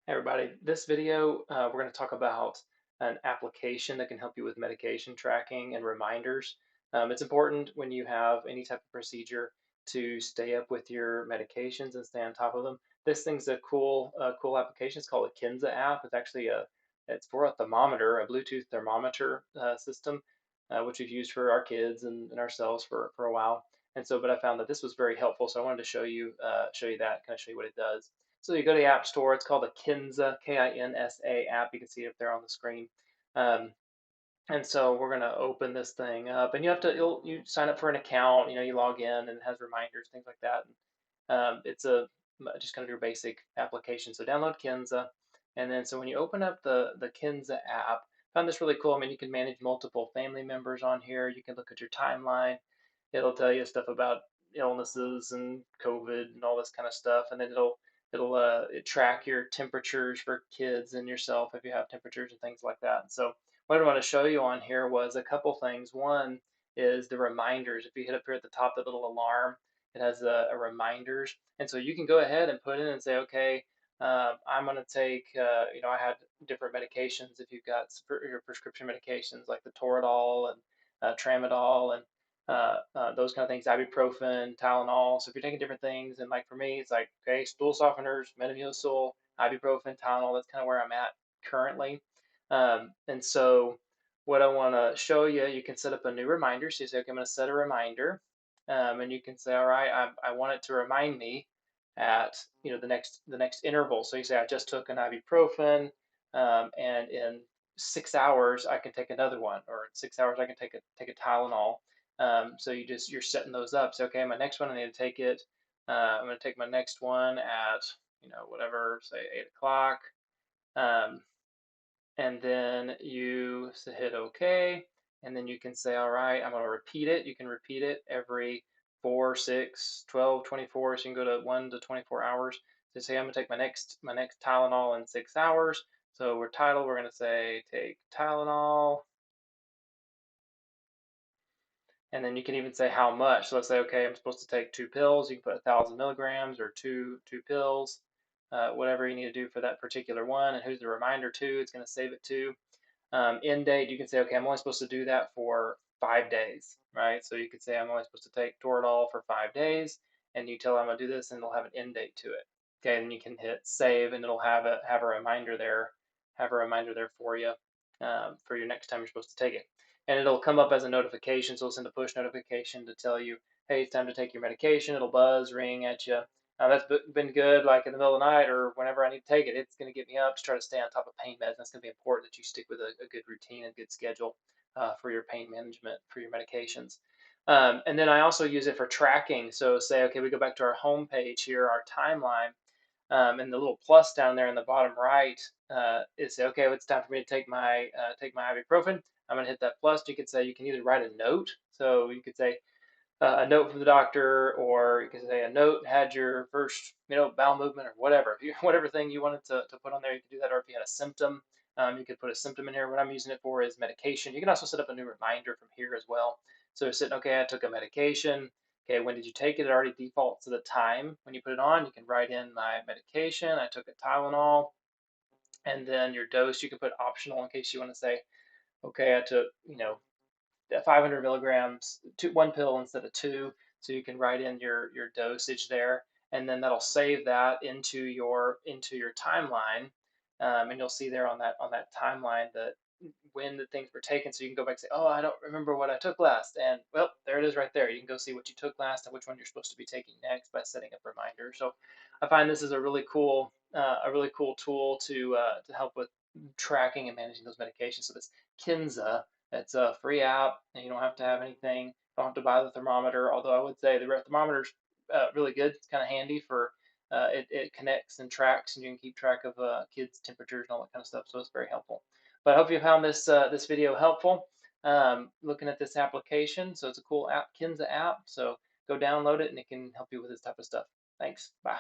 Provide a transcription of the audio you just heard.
Hey everybody, this video we're going to talk about an application that can help you with medication tracking and reminders. It's important when you have any type of procedure to stay up with your medications and stay on top of them. This thing's a cool application. It's called a Kinsa app. It's for a thermometer, a Bluetooth thermometer system, which we've used for our kids and ourselves for a while. But I found that this was very helpful, so I wanted to show you that, kind of show you what it does. So you go to the App Store. It's called a Kinsa, Kinsa app. You can see it up there on the screen. Um, and so we're going to open this thing up, and you sign up for an account. You log in, and it has reminders, things like that. It's a just kind of your basic application. So download Kinsa, and then so when you open up the Kinsa app, I found this really cool. I mean, you can manage multiple family members on here. You can look at your timeline. It'll tell you stuff about illnesses and COVID and all this kind of stuff, and then it track your temperatures for kids and yourself if you have temperatures and things like that. So what I want to show you on here was a couple things. One is the reminders. If you hit up here at the top, that little alarm, it has a reminders, and so you can go ahead and put in and say, okay, I'm going to take, I had different medications. If you've got your prescription medications like the Toradol and Tramadol and those kind of things, ibuprofen, Tylenol. So if you're taking different things, and like for me, it's like, okay, stool softeners, Metamucil, ibuprofen, Tylenol. That's kind of where I'm at currently. And so what I want to show you, you can set up a new reminder. So you say, okay, I'm going to set a reminder, and you can say, all right, I want it to remind me at the next interval. So you say, I just took an ibuprofen, and in 6 hours I can take another one, or in 6 hours I can take a Tylenol. So you're setting those up. So okay, my next one I need to take it. I'm going to take my next one at whatever, say 8 o'clock, and then you hit OK, and then you can say, all right, I'm going to repeat it. You can repeat it every 4, 6, 12, 24. So you can go to 1 to 24 hours. So say I'm going to take my next Tylenol in 6 hours. So we're going to say take Tylenol. And then you can even say how much. So let's say, okay, I'm supposed to take 2 pills. You can put 1,000 milligrams or two pills, whatever you need to do for that particular one. And who's the reminder to? It's going to save it to. End date, you can say, okay, I'm only supposed to do that for 5 days, right? So you could say I'm only supposed to take Toradol for 5 days, and you tell I'm going to do this, and it'll have an end date to it. Okay, and you can hit save, and it'll have a reminder there, for you, for your next time you're supposed to take it. And it'll come up as a notification, so it'll send a push notification to tell you, hey, it's time to take your medication. It'll buzz, ring at you. That's been good, like in the middle of the night or whenever I need to take it. It's going to get me up to try to stay on top of pain meds. That's going to be important that you stick with a good routine and good schedule for your pain management, for your medications. And then I also use it for tracking. So say, okay, we go back to our home page here, our timeline, and the little plus down there in the bottom right is say, okay, well, it's time for me to take my ibuprofen. I'm going to hit that plus. You could say you can either write a note. So you could say, a note from the doctor, or you can say a note had your first, bowel movement or whatever. Whatever thing you wanted to put on there, you could do that. Or if you had a symptom, you could put a symptom in here. What I'm using it for is medication. You can also set up a new reminder from here as well. So it's sitting, okay, I took a medication. Okay, when did you take it? It already defaults to the time when you put it on. You can write in my medication. I took a Tylenol, and then your dose. You can put optional in case you want to say, okay, I took 500 milligrams, one pill instead of two. So you can write in your dosage there, and then that'll save that into your timeline, and you'll see there on that timeline that when the things were taken. So you can go back and say, oh, I don't remember what I took last, and well, there it is right there. You can go see what you took last and which one you're supposed to be taking next by setting up reminders. So I find this is a really cool tool to help with tracking and managing those medications. So this Kinsa, it's a free app, and you don't have to have anything. Don't have to buy the thermometer. Although I would say the thermometer's really good. It's kind of handy for it connects and tracks, and you can keep track of kids' temperatures and all that kind of stuff. So it's very helpful. But I hope you found this video helpful. Looking at this application, so it's a cool app, Kinsa app. So go download it, and it can help you with this type of stuff. Thanks. Bye.